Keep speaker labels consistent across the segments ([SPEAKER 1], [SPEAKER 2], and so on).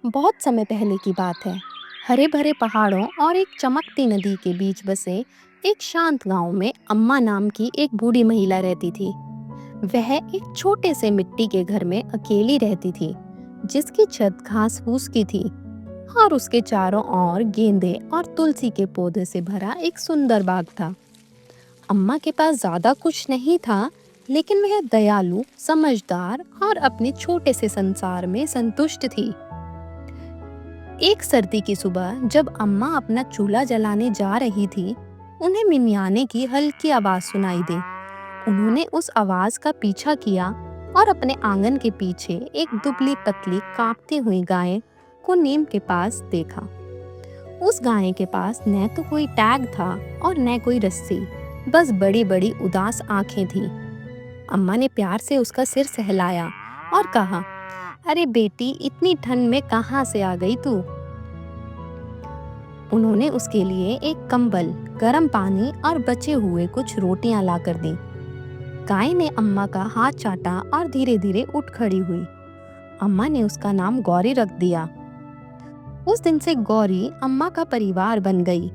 [SPEAKER 1] बहुत समय पहले की बात है। हरे भरे पहाड़ों और एक चमकती नदी के बीच बसे एक शांत गांव में अम्मा नाम की एक बूढ़ी महिला रहती थी। वह एक छोटे से मिट्टी के घर में अकेली रहती थी, जिसकी छत घास फूस की थी और उसके चारों ओर गेंदे और तुलसी के पौधे से भरा एक सुंदर बाग था। अम्मा के पास ज्यादा कुछ नहीं था, लेकिन वह दयालु, समझदार और अपने छोटे से संसार में संतुष्ट थी। एक सर्दी की सुबह जब अम्मा अपना चूल्हा जलाने जा रही थी, उन्हें मिमियाने की हल्की आवाज सुनाई दी। उन्होंने उस आवाज का पीछा किया और अपने आंगन के पीछे एक दुबली पतली कांपती हुई गाय को नीम के पास देखा। उस गाय के पास न तो कोई टैग था और न कोई रस्सी, बस बड़ी बड़ी उदास आंखें थीं। अम्मा ने प्यार से उसका सिर सहलाया और कहा, अरे बेटी, इतनी ठंड में कहाँ से आ गई तू? उन्होंने उसके लिए एक कंबल, गर्म पानी और बचे हुए कुछ रोटियां लाकर दी। गाय ने अम्मा का हाथ चाटा और धीरे धीरे उठ खड़ी हुई। अम्मा ने उसका नाम गौरी रख दिया। उस दिन से गौरी अम्मा का परिवार बन गई।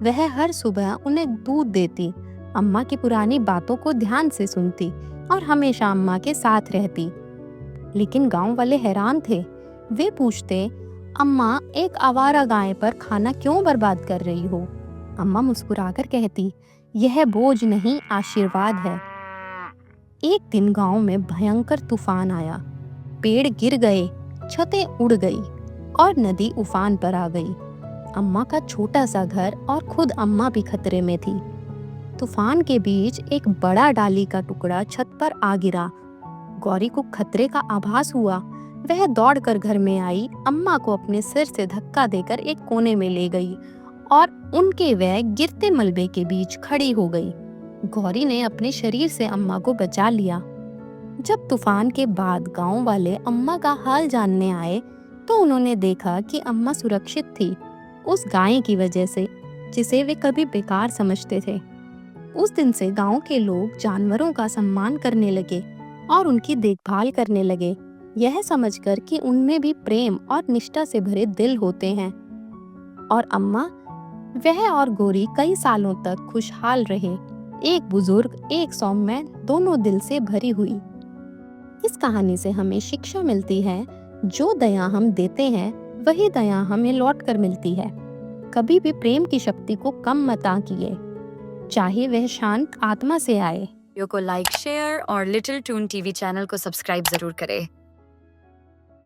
[SPEAKER 1] वह हर सुबह उन्हें दूध देती, अम्मा की पुरानी बातों को ध्यान से सुनती और हमेशा अम्मा के साथ रहती। लेकिन गांव वाले हैरान थे। वे पूछते, अम्मा, एक आवारा गाय पर खाना क्यों बर्बाद कर रही हो? अम्मा मुस्कुराकर कहती, यह बोझ नहीं, आशीर्वाद है। एक दिन गांव में भयंकर तूफान आया। पेड़ गिर गए, छतें उड़ गई और नदी उफान पर आ गई। अम्मा का छोटा सा घर और खुद अम्मा भी खतरे में थी। तूफान के बीच एक बड़ा डाली का टुकड़ा छत पर आ गिरा। गौरी को खतरे का आभास हुआ। वह दौड़कर घर में आई, अम्मा को अपने सिर से धक्का देकर एक कोने में ले गई और उनके वह गिरते मलबे के बीच खड़ी हो गई। गौरी ने अपने शरीर से अम्मा को बचा लिया। जब तूफान के बाद गांव वाले अम्मा का हाल जानने आए, तो उन्होंने देखा कि अम्मा सुरक्षित थी, उस गाय की वजह से, जिसे वे कभी बेकार समझते थे। उस दिन से गांव के लोग जानवरों का सम्मान करने लगे और उनकी देखभाल करने लगे, यह समझकर कि उनमें भी प्रेम और निष्ठा से भरे दिल होते हैं। और अम्मा, वह और गौरी कई सालों तक खुशहाल रहे, एक बुजुर्ग, एक सौम्य, दोनों दिल से भरी हुई। इस कहानी से हमें शिक्षा मिलती है, जो दया हम देते हैं वही दया हमें लौट कर मिलती है। कभी भी प्रेम की शक्ति को कम मत आंकिए, चाहे वह शांत आत्मा से आए।
[SPEAKER 2] वीडियो को लाइक, शेयर और लिटिल टून टीवी चैनल को सब्सक्राइब जरूर करें।